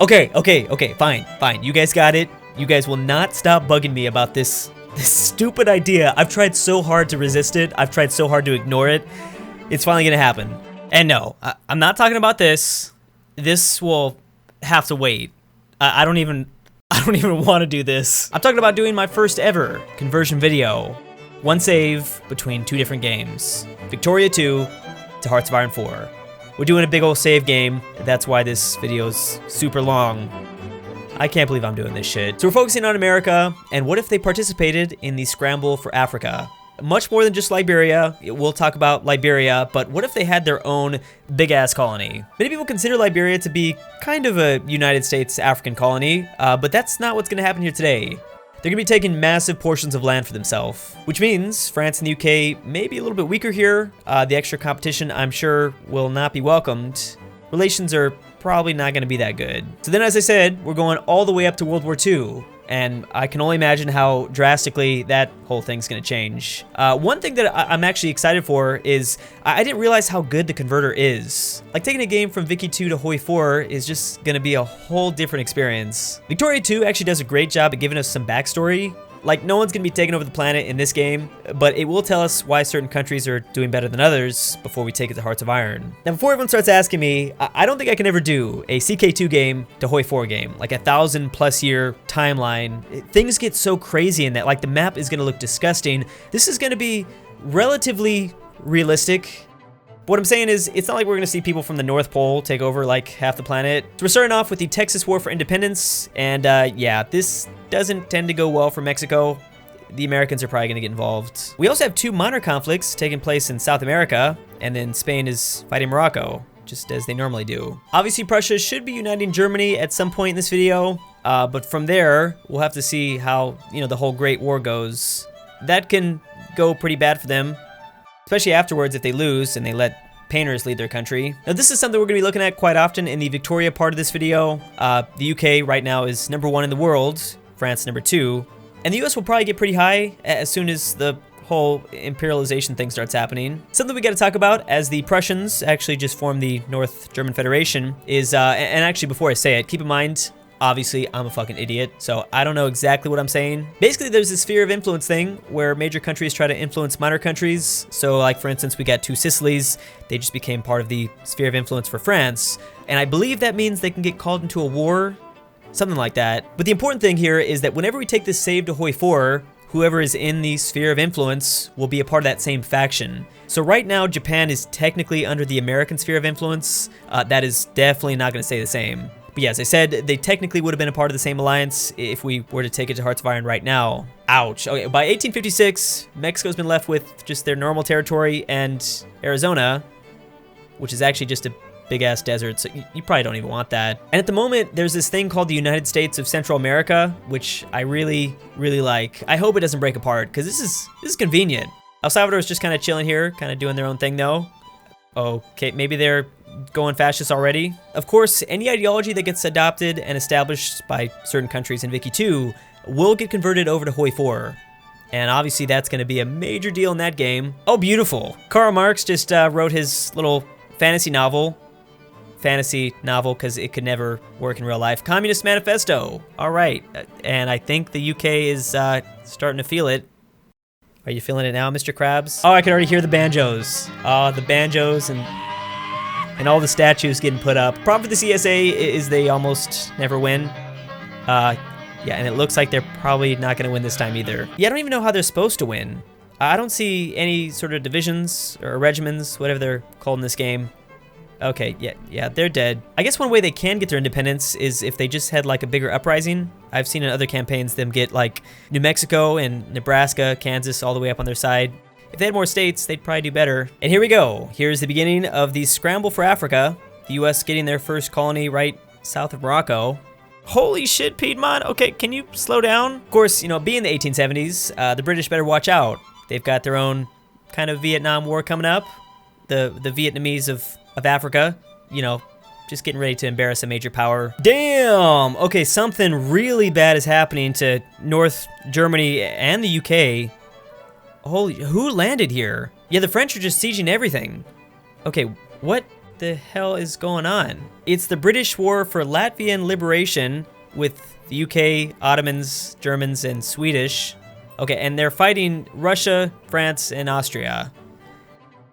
Okay, fine. You guys got it. You guys will not stop bugging me about this stupid idea. I've tried so hard to resist it. I've tried so hard to ignore it. It's finally gonna happen. And no, I'm not talking about this. This will have to wait. I don't even want to do this. I'm talking about doing my first ever conversion video. One save between two different games. Victoria 2 to Hearts of Iron 4. We're doing a big old save game. That's why this video's super long. I can't believe I'm doing this shit. So we're focusing on America, and what if they participated in the scramble for Africa? Much more than just Liberia. We'll talk about Liberia, but what if they had their own big-ass colony? Many people consider Liberia to be kind of a United States African colony, but that's not what's gonna happen here today. They're gonna be taking massive portions of land for themselves, which means France and the UK may be a little bit weaker here. The extra competition, I'm sure, will not be welcomed. Relations are probably not gonna be that good. So then, as I said, we're going all the way up to World War II. And I can only imagine how drastically that whole thing's gonna change. One thing that I'm actually excited for is I didn't realize how good the converter is. Like, taking a game from Vicky 2 to Hoi 4 is just gonna be a whole different experience. Victoria 2 actually does a great job at giving us some backstory. Like, no one's gonna be taking over the planet in this game, but it will tell us why certain countries are doing better than others before we take it to Hearts of Iron. Now, before everyone starts asking me, I don't think I can ever do a CK2 game to Hoi 4 game, like a 1,000+ year timeline. Things get so crazy in that, like, the map is gonna look disgusting. This is gonna be relatively realistic. What I'm saying is, it's not like we're gonna see people from the North Pole take over like half the planet. So we're starting off with the Texas War for Independence, and yeah, this doesn't tend to go well for Mexico. The Americans are probably gonna get involved. We also have two minor conflicts taking place in South America, and then Spain is fighting Morocco, just as they normally do. Obviously, Prussia should be uniting Germany at some point in this video, but from there, we'll have to see how, you know, the whole Great War goes. That can go pretty bad for them, especially afterwards if they lose and they let painters lead their country. Now, this is something we're gonna be looking at quite often in the Victoria part of this video. The UK right now is #1 in the world, France #2, and the US will probably get pretty high as soon as the whole imperialization thing starts happening. Something we gotta talk about, as the Prussians actually just formed the North German Federation, is, and actually before I say it, keep in mind, obviously, I'm a fucking idiot, so I don't know exactly what I'm saying. Basically, there's this sphere of influence thing where major countries try to influence minor countries. So, like, for instance, we got two Sicilies. They just became part of the sphere of influence for France. And I believe that means they can get called into a war, something like that. But the important thing here is that whenever we take this save to Hoi 4, whoever is in the sphere of influence will be a part of that same faction. So right now, Japan is technically under the American sphere of influence. That is definitely not gonna stay the same. But yeah, as I said, they technically would have been a part of the same alliance if we were to take it to Hearts of Iron right now. Ouch. Okay, by 1856, Mexico's been left with just their normal territory and Arizona, which is actually just a big-ass desert, so you probably don't even want that. And at the moment, there's this thing called the United States of Central America, which I really, really like. I hope it doesn't break apart, because this is convenient. El Salvador is just kind of chilling here, kind of doing their own thing, though. Okay, maybe they're going fascist already. Of course, any ideology that gets adopted and established by certain countries in Vicky 2 will get converted over to Hoi 4. And obviously that's gonna be a major deal in that game. Oh, beautiful. Karl Marx just wrote his little fantasy novel, because it could never work in real life. Communist Manifesto. All right, and I think the UK is starting to feel it. Are you feeling it now, Mr. Krabs? Oh, I can already hear the banjos. The banjos and all the statues getting put up. Problem for the CSA is they almost never win. Yeah, and it looks like they're probably not gonna win this time either. Yeah, I don't even know how they're supposed to win. I don't see any sort of divisions or regiments, whatever they're called in this game. Okay, yeah, they're dead. I guess one way they can get their independence is if they just had like a bigger uprising. I've seen in other campaigns them get like New Mexico and Nebraska, Kansas all the way up on their side. If they had more states, they'd probably do better. And here we go. Here's the beginning of the scramble for Africa. The US getting their first colony right south of Morocco. Holy shit, Piedmont. Okay, can you slow down? Of course, you know, being the 1870s, the British better watch out. They've got their own kind of Vietnam War coming up. The Vietnamese of Africa, you know, just getting ready to embarrass a major power. Damn! Okay, something really bad is happening to North Germany and the UK. Holy, who landed here? Yeah, the French are just sieging everything. Okay, what? the hell is going on? It's the British War for Latvian Liberation with the UK, Ottomans, Germans, and Swedish. Okay, and they're fighting Russia, France, and Austria.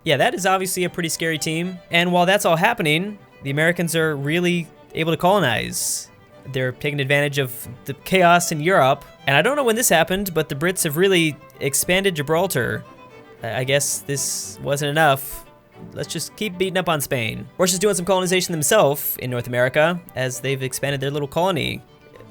Yeah, that is obviously a pretty scary team. And while that's all happening, the Americans are really able to colonize. They're taking advantage of the chaos in Europe. And I don't know when this happened, but the Brits have really expanded Gibraltar. I guess this wasn't enough. Let's just keep beating up on Spain. Russia's doing some colonization themselves in North America as they've expanded their little colony.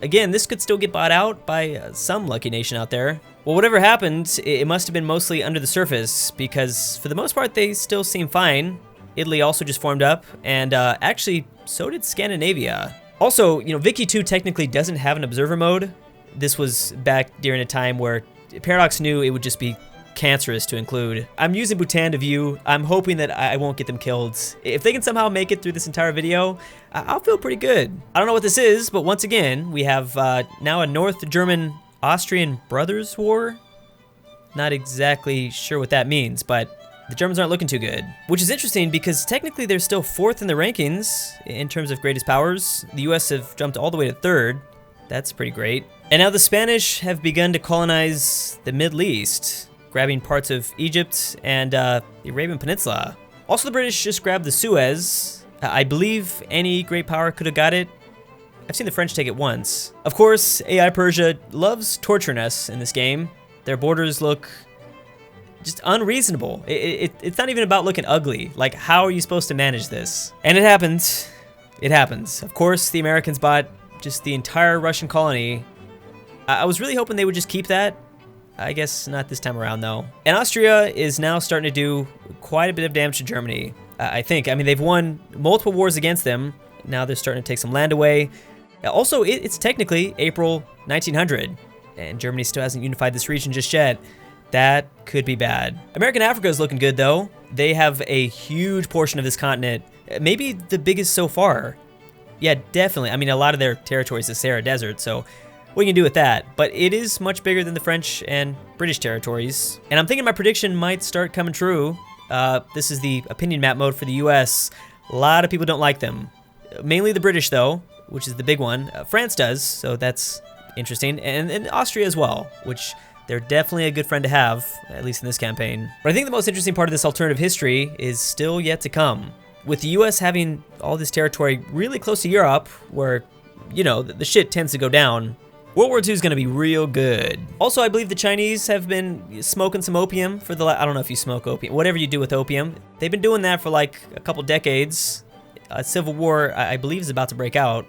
Again, this could still get bought out by some lucky nation out there. Well, whatever happened, it must have been mostly under the surface because for the most part, they still seem fine. Italy also just formed up, and actually, so did Scandinavia. Also, you know, Vicky 2 technically doesn't have an observer mode. This was back during a time where Paradox knew it would just be cancerous to include. I'm using Bhutan to view. I'm hoping that I won't get them killed. If they can somehow make it through this entire video, I'll feel pretty good. I don't know what this is, but once again, we have now a North German-Austrian Brothers War. Not exactly sure what that means, but the Germans aren't looking too good. Which is interesting because technically they're still 4th in the rankings in terms of greatest powers. The US have jumped all the way to 3rd. That's pretty great. And now the Spanish have begun to colonize the Middle East, grabbing parts of Egypt and the Arabian Peninsula. Also, the British just grabbed the Suez. I believe any great power could have got it. I've seen the French take it once. Of course, AI Persia loves torturing us in this game. Their borders look just unreasonable. It's not even about looking ugly. Like, how are you supposed to manage this? And it happens. It happens. Of course, the Americans bought just the entire Russian colony. I was really hoping they would just keep that. I guess not this time around, though. And Austria is now starting to do quite a bit of damage to Germany, I think. I mean, they've won multiple wars against them. Now they're starting to take some land away. Also, it's technically April 1900, and Germany still hasn't unified this region just yet. That could be bad. American Africa is looking good, though. They have a huge portion of this continent, maybe the biggest so far. Yeah, definitely. I mean, a lot of their territory is the Sahara Desert, so what you can do with that? But it is much bigger than the French and British territories. And I'm thinking my prediction might start coming true. This is the opinion map mode for the US. A lot of people don't like them. Mainly the British, though, which is the big one. France does, so that's interesting. And Austria as well, which they're definitely a good friend to have, at least in this campaign. But I think the most interesting part of this alternative history is still yet to come. With the US having all this territory really close to Europe, where, you know, the shit tends to go down, World War II is going to be real good. Also, I believe the Chinese have been smoking some opium for the I don't know if you smoke opium, whatever you do with opium. They've been doing that for like a couple decades. A civil war, I believe, is about to break out.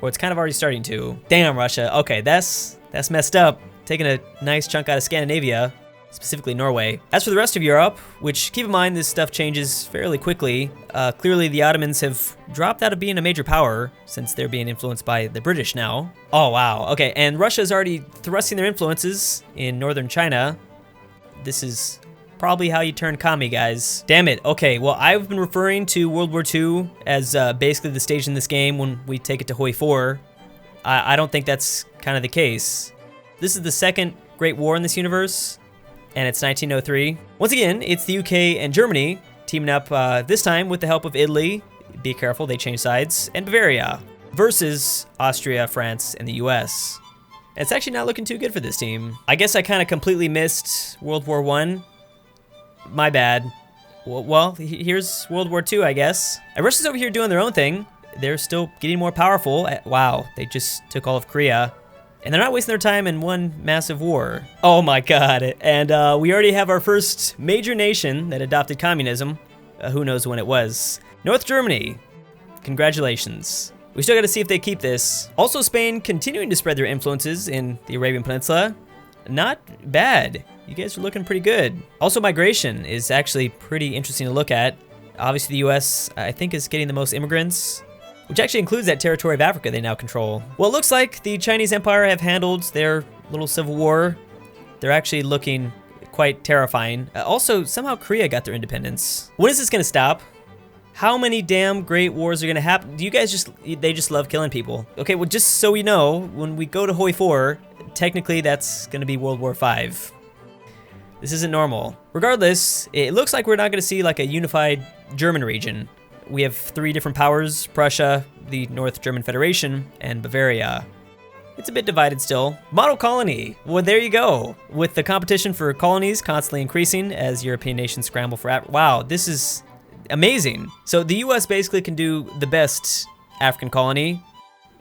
Or it's kind of already starting to. Damn, Russia. Okay, that's messed up. Taking a nice chunk out of Scandinavia, specifically Norway. As for the rest of Europe, which, keep in mind, this stuff changes fairly quickly. Clearly, the Ottomans have dropped out of being a major power since they're being influenced by the British now. Oh, wow. Okay, and Russia is already thrusting their influences in northern China. This is probably how you turn commie, guys. Damn it. Okay, well, I've been referring to World War II as basically the stage in this game when we take it to Hoi 4. I don't think that's kind of the case. This is the second Great War in this universe, and it's 1903. Once again, it's the UK and Germany teaming up this time with the help of Italy. Be careful, they change sides. And Bavaria versus Austria, France, and the US. And it's actually not looking too good for this team. I guess I kind of completely missed World War I. My bad. Well, here's World War II, I guess. And Russia's over here doing their own thing. They're still getting more powerful. Wow, they just took all of Korea. And they're not wasting their time in one massive war. Oh my god. And we already have our first major nation that adopted communism. Who knows when it was. North Germany. Congratulations. We still gotta see if they keep this. Also, Spain continuing to spread their influences in the Arabian Peninsula. Not bad. You guys are looking pretty good. Also, migration is actually pretty interesting to look at. Obviously, the US, I think, is getting the most immigrants, which actually includes that territory of Africa they now control. Well, it looks like the Chinese Empire have handled their little civil war. They're actually looking quite terrifying. Also, somehow Korea got their independence. When is this gonna stop? How many damn great wars are gonna happen? Do you guys they just love killing people? Okay, well, just so we know, when we go to Hoi 4, technically that's gonna be World War V. This isn't normal. Regardless, it looks like we're not gonna see like a unified German region. we have 3 different powers: Prussia, the North German Federation, and Bavaria. It's a bit divided still. Model colony. Well, there you go. With the competition for colonies constantly increasing as European nations scramble for wow, this is amazing. So the US basically can do the best African colony.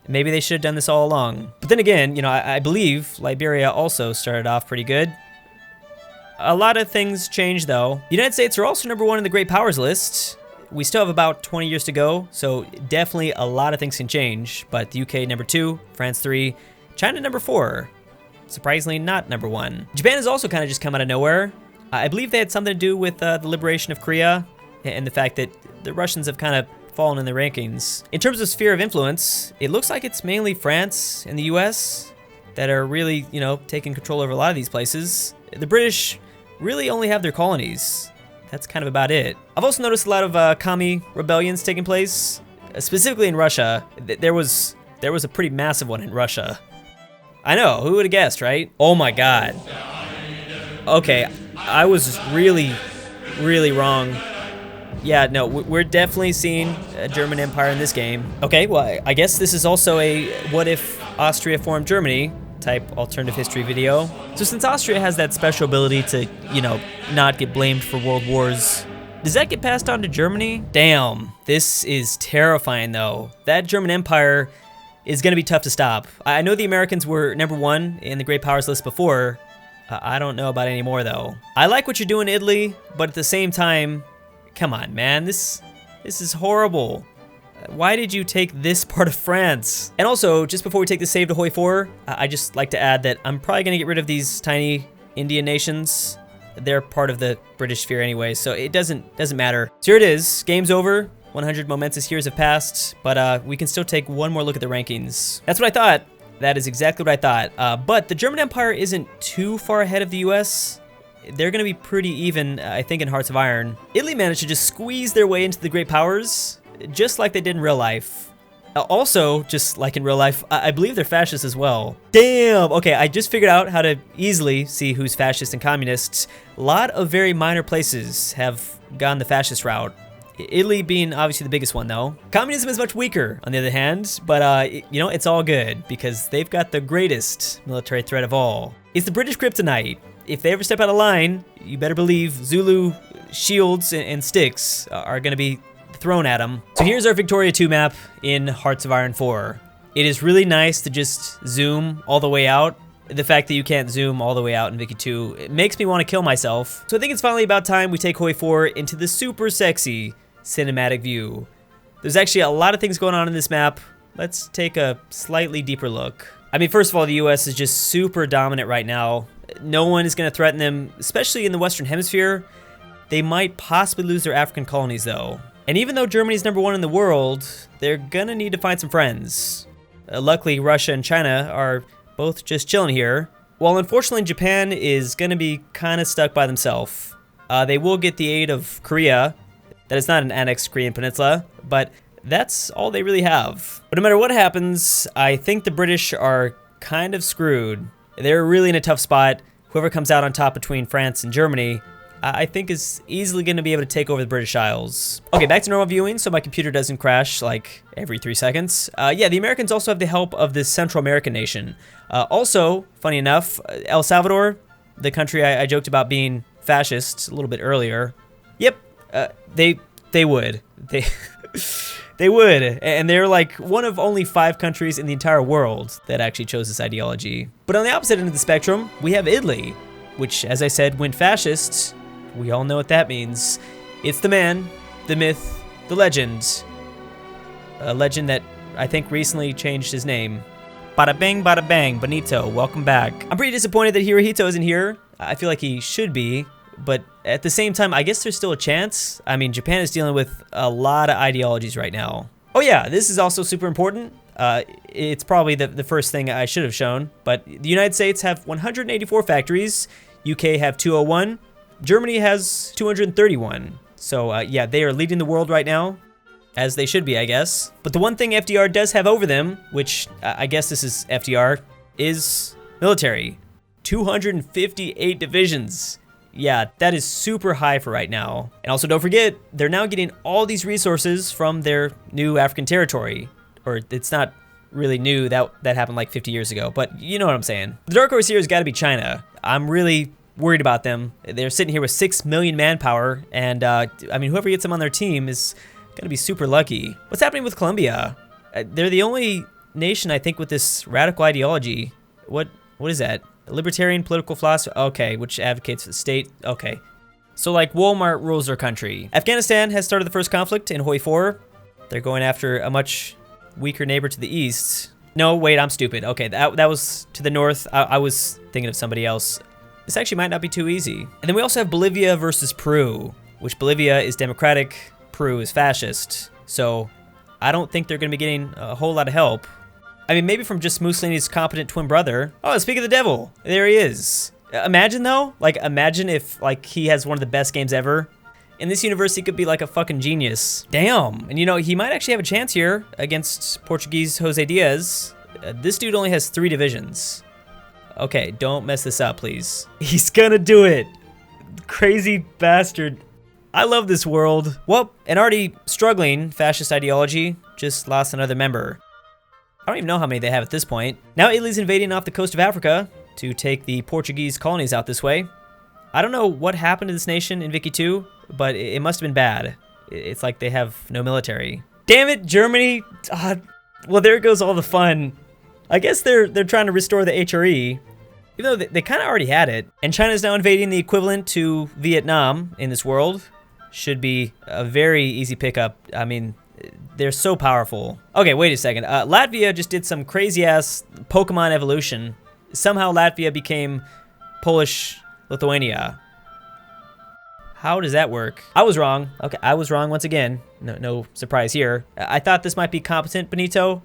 Maybe they should have done this all along. But then again, you know, I believe Liberia also started off pretty good. A lot of things changed though. The United States are also #1 in the Great Powers list. We still have about 20 years to go, so definitely a lot of things can change. But the UK #2, France 3, China #4. Surprisingly not #1. Japan has also kind of just come out of nowhere. I believe they had something to do with the liberation of Korea and the fact that the Russians have kind of fallen in the rankings. In terms of sphere of influence, it looks like it's mainly France and the US that are really, you know, taking control over a lot of these places. The British really only have their colonies. That's kind of about it. I've also noticed a lot of commie rebellions taking place, specifically in Russia. There was a pretty massive one in Russia. I know, who would have guessed, right? Oh my God. Okay, I was really wrong. Yeah, no, we're definitely seeing a German Empire in this game. Okay, well, I guess this is also a what if Austria formed Germany type alternative history video. So since Austria has that special ability to, you know, not get blamed for world wars, does that get passed on to Germany? Damn, this is terrifying though. That German Empire is gonna be tough to stop. I know the Americans were #1 in the Great Powers list before. I don't know about anymore though. I like what you're doing, Italy, but at the same time, come on, man, this is horrible. Why did you take this part of France? And also, just before we take the save to Hoi 4, I just like to add that I'm probably gonna get rid of these tiny Indian nations. They're part of the British sphere anyway, so it doesn't matter. So here it is, game's over. 100 momentous years have passed, but we can still take one more look at the rankings. That's what I thought. That is exactly what I thought. But the German Empire isn't too far ahead of the US. They're gonna be pretty even, I think, in Hearts of Iron. Italy managed to just squeeze their way into the Great Powers, just like they did in real life. Also, just like in real life, I believe they're fascist as well. Damn, okay, I just figured out how to easily see who's fascist and communist. A lot of very minor places have gone the fascist route. Italy being obviously the biggest one though. Communism is much weaker on the other hand, but you know, it's all good because they've got the greatest military threat of all. It's the British kryptonite. If they ever step out of line, you better believe Zulu shields and sticks are gonna be thrown at them. So here's our Victoria 2 map in Hearts of Iron 4. It is really nice to just zoom all the way out. The fact that you can't zoom all the way out in Vicky 2, it makes me want to kill myself. So I think it's finally about time we take Hoi 4 into the super sexy cinematic view. There's actually a lot of things going on in this map. Let's take a slightly deeper look. I mean, first of all, the US is just super dominant right now. No one is going to threaten them, especially in the Western Hemisphere. They might possibly lose their African colonies though. And even though Germany's #1 in the world, they're gonna need to find some friends. Luckily, Russia and China are both just chilling here, while unfortunately Japan is gonna be kinda stuck by themselves. They will get the aid of Korea. That is not an annexed Korean peninsula, but that's all they really have. But no matter what happens, I think the British are kind of screwed. They're really in a tough spot. Whoever comes out on top between France and Germany, I think is easily going to be able to take over the British Isles. Okay, back to normal viewing so my computer doesn't crash like every 3 seconds. Yeah, the Americans also have the help of this Central American nation. Also, funny enough, El Salvador, the country I joked about being fascist a little bit earlier. Yep, they would. They would, and they're like one of only 5 countries in the entire world that actually chose this ideology. But on the opposite end of the spectrum, we have Italy, which, as I said, went fascist. We all know what that means. It's the man, the myth, the legend. A legend that I think recently changed his name. Bada bang, Benito, welcome back. I'm pretty disappointed that Hirohito isn't here. I feel like he should be, but at the same time, I guess there's still a chance. I mean, Japan is dealing with a lot of ideologies right now. Oh yeah, this is also super important. It's probably the first thing I should have shown, but the United States have 184 factories, UK have 201, Germany has 231. So yeah, they are leading the world right now, as they should be, I guess. But the one thing FDR does have over them, which I guess this is FDR, is military. 258 divisions. Yeah, that is super high for right now. And also don't forget, they're now getting all these resources from their new African territory. Or it's not really new, that happened like 50 years ago, but you know what I'm saying. The dark horse here has got to be China. I'm really worried about them. They're sitting here with 6 million manpower, and I mean, whoever gets them on their team is gonna be super lucky. What's happening with Colombia? They're the only nation, I think, with this radical ideology. What is that? A libertarian political philosophy? Okay, which advocates for the state. Okay. So like Walmart rules their country. Afghanistan has started the first conflict in Hoi 4. They're going after a much weaker neighbor to the east. No, wait, I'm stupid. Okay, that was to the north. I was thinking of somebody else. This actually might not be too easy. And then we also have Bolivia versus Peru, which Bolivia is democratic, Peru is fascist. So I don't think they're gonna be getting a whole lot of help. I mean, maybe from just Mussolini's competent twin brother. Oh, speak of the devil, there he is. Imagine though, like imagine if like he has one of the best games ever. In this universe, he could be like a fucking genius. Damn, and you know, he might actually have a chance here against Portuguese Jose Diaz. This dude only has 3 divisions. Okay, don't mess this up, please. He's gonna do it. Crazy bastard. I love this world. Well, an already struggling fascist ideology just lost another member. I don't even know how many they have at this point. Now Italy's invading off the coast of Africa to take the Portuguese colonies out this way. I don't know what happened to this nation in Vicky 2, but it must have been bad. It's like they have no military. Damn it, Germany! Well, there goes all the fun. I guess they're trying to restore the HRE, even though they kind of already had it. And China's now invading the equivalent to Vietnam in this world. Should be a very easy pickup. I mean, they're so powerful. Okay, wait a second. Latvia just did some crazy-ass Pokemon evolution. Somehow Latvia became Polish Lithuania. How does that work? I was wrong. Okay, I was wrong once again. No surprise here. I thought this might be competent Benito.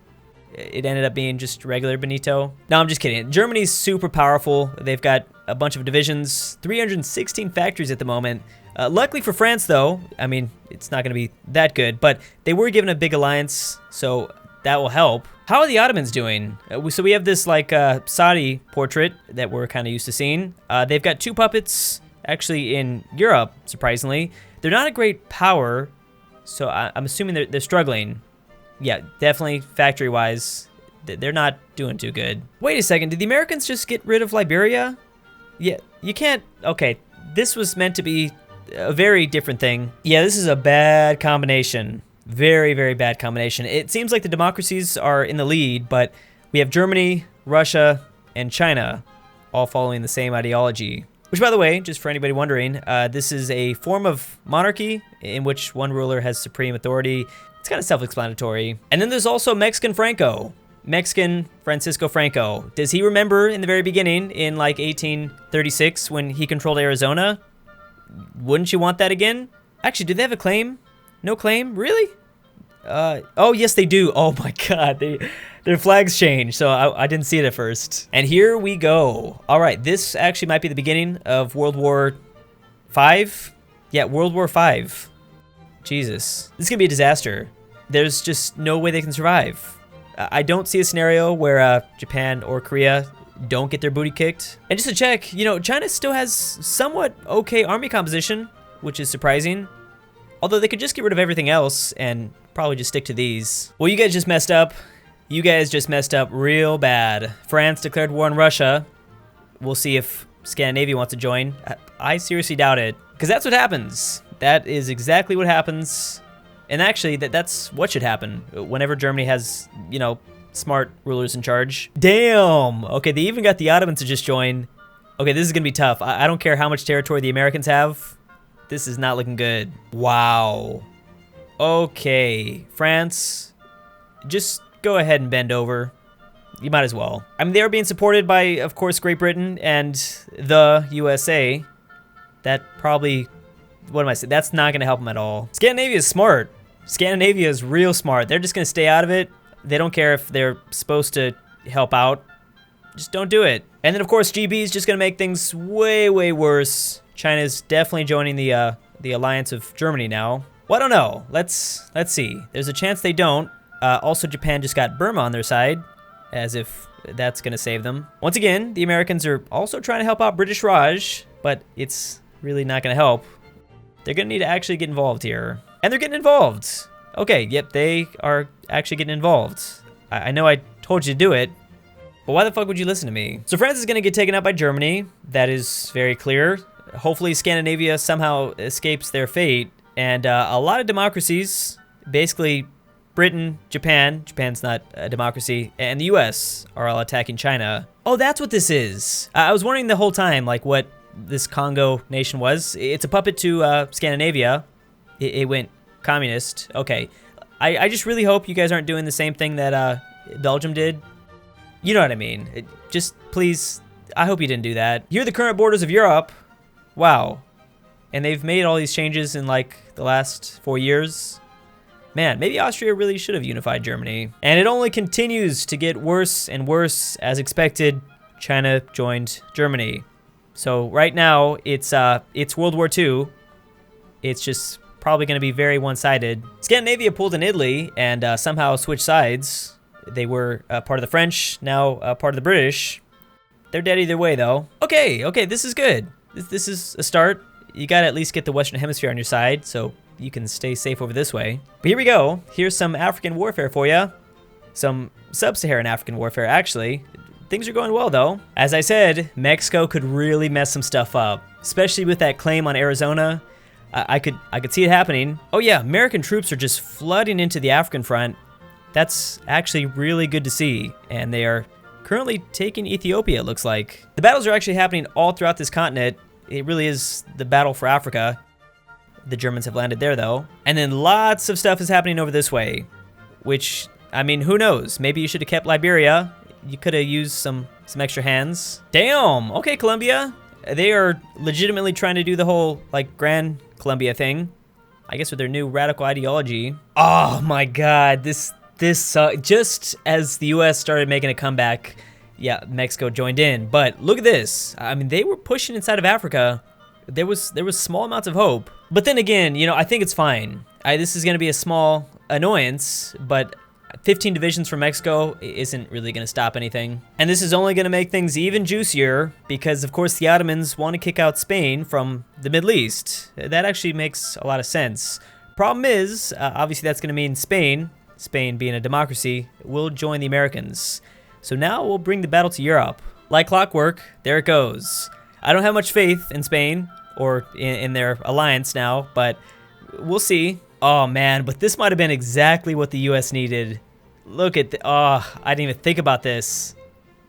It ended up being just regular Benito. No, I'm just kidding. Germany's super powerful. They've got a bunch of divisions, 316 factories at the moment. Luckily for France, though, I mean, it's not going to be that good, but they were given a big alliance, so that will help. How are the Ottomans doing? So we have this, like, Saudi portrait that we're kind of used to seeing. They've got 2 puppets, actually, in Europe, surprisingly. They're not a great power, so I'm assuming they're struggling. Yeah, definitely factory-wise, they're not doing too good. Wait a second, did the Americans just get rid of Liberia? Yeah, you can't... Okay, this was meant to be a very different thing. Yeah, this is a bad combination. Very, very bad combination. It seems like the democracies are in the lead, but we have Germany, Russia, and China all following the same ideology. Which, by the way, just for anybody wondering, this is a form of monarchy in which one ruler has supreme authority. It's kind of self-explanatory. And then there's also Mexican Franco. Mexican Francisco Franco. Does he remember in the very beginning, in like 1836, when he controlled Arizona? Wouldn't you want that again? Actually, do they have a claim? No claim? Really? Oh, yes, they do. Oh my God, their flags changed, so I didn't see it at first. And here we go. All right, this actually might be the beginning of World War V. Yeah, World War V. Jesus, this is gonna be a disaster. There's just no way they can survive. I don't see a scenario where Japan or Korea don't get their booty kicked. And just to check, you know, China still has somewhat okay army composition, which is surprising. Although they could just get rid of everything else and probably just stick to these. Well, you guys just messed up. You guys just messed up real bad. France declared war on Russia. We'll see if Scandinavia wants to join. I seriously doubt it, because that's what happens. That is exactly what happens. And actually, that's what should happen whenever Germany has, you know, smart rulers in charge. Damn! Okay, they even got the Ottomans to just join. Okay, this is gonna be tough. I don't care how much territory the Americans have. This is not looking good. Wow. Okay, France, just go ahead and bend over. You might as well. I mean, they are being supported by, of course, Great Britain and the USA. That probably, what am I saying? That's not gonna help them at all. Scandinavia is smart. Scandinavia is real smart. They're just gonna stay out of it. They don't care if they're supposed to help out. Just don't do it. And then, of course, GB is just gonna make things way, way worse. China's definitely joining the alliance of Germany now. Well, I don't know. Let's see. There's a chance they don't. Also, Japan just got Burma on their side, as if that's gonna save them. Once again, the Americans are also trying to help out British Raj, but it's really not gonna help. They're gonna need to actually get involved here. And they're getting involved. Okay, yep, they are actually getting involved. I know I told you to do it, but why the fuck would you listen to me? So France is gonna get taken out by Germany. That is very clear. Hopefully Scandinavia somehow escapes their fate. And a lot of democracies, basically Britain, Japan's not a democracy, and the US are all attacking China. Oh, that's what this is. I was wondering the whole time, like, what this Congo nation was. It's a puppet to Scandinavia. It went communist. Okay. I just really hope you guys aren't doing the same thing that Belgium did. You know what I mean. Just please, I hope you didn't do that. Here are the current borders of Europe. Wow. And they've made all these changes in like the last 4 years. Man, maybe Austria really should have unified Germany. And it only continues to get worse and worse. As expected, China joined Germany. So right now, it's World War II. It's just probably going to be very one-sided. Scandinavia pulled in Italy and somehow switched sides. They were part of the French, now part of the British. They're dead either way, though. Okay, this is good. This is a start. You gotta at least get the Western Hemisphere on your side, so you can stay safe over this way. But here we go. Here's some African warfare for you. Some sub-Saharan African warfare, actually. Things are going well, though. As I said, Mexico could really mess some stuff up, especially with that claim on Arizona. I could see it happening. Oh yeah, American troops are just flooding into the African front. That's actually really good to see, and they are currently taking Ethiopia, it looks like. The battles are actually happening all throughout this continent. It really is the battle for Africa. The Germans have landed there, though. And then lots of stuff is happening over this way, which, I mean, who knows? Maybe you should have kept Liberia. You could have used some extra hands. Damn! Okay, Colombia. They are legitimately trying to do the whole, like, Grand Colombia thing. I guess with their new radical ideology. Oh my god, this just as the US started making a comeback, yeah, Mexico joined in. But look at this. I mean, they were pushing inside of Africa. There was small amounts of hope. But then again, you know, I think it's fine. This is going to be a small annoyance, but 15 divisions from Mexico isn't really going to stop anything. And this is only going to make things even juicier because, of course, the Ottomans want to kick out Spain from the Middle East. That actually makes a lot of sense. Problem is, obviously that's going to mean Spain being a democracy, will join the Americans. So now we'll bring the battle to Europe. Like clockwork, there it goes. I don't have much faith in Spain or in their alliance now, but we'll see. Oh man, but this might have been exactly what the US needed. Look at I didn't even think about this.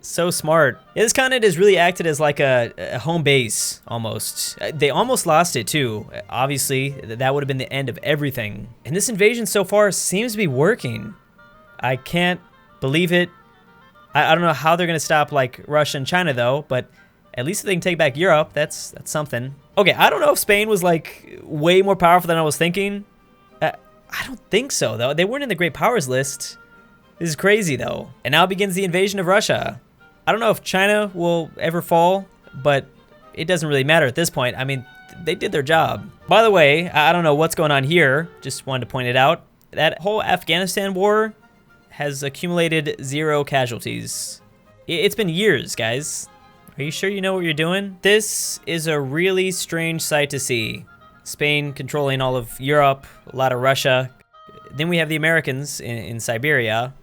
So smart. Yeah, this continent has really acted as like a home base, almost. They almost lost it too. Obviously, that would have been the end of everything. And this invasion so far seems to be working. I can't believe it. I don't know how they're gonna stop like Russia and China though, but at least if they can take back Europe, that's something. Okay, I don't know if Spain was like way more powerful than I was thinking. I don't think so though. They weren't in the Great Powers list. This is crazy though. And now begins the invasion of Russia. I don't know if China will ever fall, but it doesn't really matter at this point. I mean, they did their job. By the way, I don't know what's going on here. Just wanted to point it out. That whole Afghanistan war has accumulated 0 casualties. It's been years, guys. Are you sure you know what you're doing? This is a really strange sight to see. Spain controlling all of Europe, a lot of Russia. Then we have the Americans in Siberia.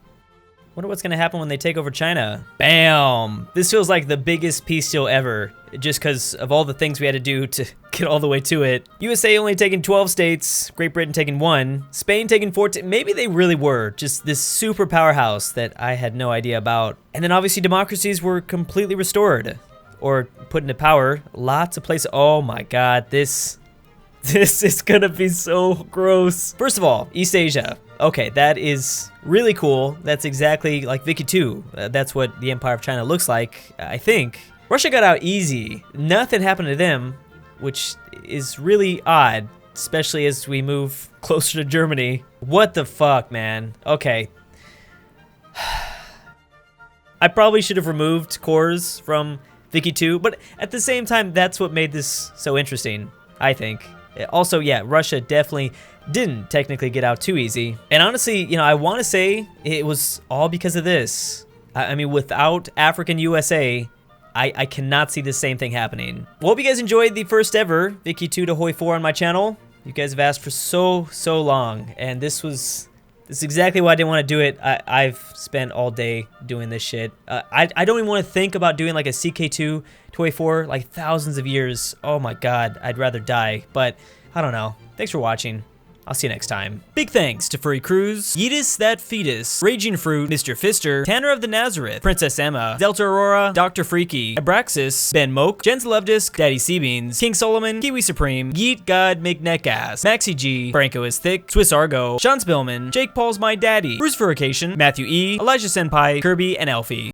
Wonder what's gonna happen when they take over China. Bam! This feels like the biggest peace deal ever, just because of all the things we had to do to get all the way to it. USA only taking 12 states, Great Britain taking 1, Spain taking 14. Maybe they really were just this super powerhouse that I had no idea about. And then obviously democracies were completely restored or put into power. Lots of places. Oh my god, this is gonna be so gross. First of all, East Asia. Okay, that is really cool. That's exactly like Vicky 2. That's what the Empire of China looks like, I think. Russia got out easy. Nothing happened to them, which is really odd, especially as we move closer to Germany. What the fuck, man? Okay. I probably should have removed cores from Vicky 2, but at the same time, that's what made this so interesting, I think. Also, yeah, Russia definitely didn't technically get out too easy. And honestly, you know, I want to say it was all because of this. I mean, without African USA, I cannot see the same thing happening. Well, hope you guys enjoyed the first ever Vicky 2 to Hoi 4 on my channel. You guys have asked for so long, and this is exactly why I didn't want to do it. I've spent all day doing this shit. I don't even want to think about doing like a CK2 to Hoi 4 like thousands of years. Oh my god, I'd rather die, but I don't know. Thanks for watching. I'll see you next time. Big thanks to Furry Cruz, Yeetus That Fetus, Raging Fruit, Mr. Fister, Tanner of the Nazareth, Princess Emma, Delta Aurora, Dr. Freaky, Abraxas, Ben Moke, Jens Lovedisk, Daddy Seabeans, King Solomon, Kiwi Supreme, Yeet God McNeckass, Maxi G, Franco is Thick, Swiss Argo, Sean Spillman, Jake Paul's My Daddy, Bruce Furication, Matthew E, Elijah Senpai, Kirby, and Elfie.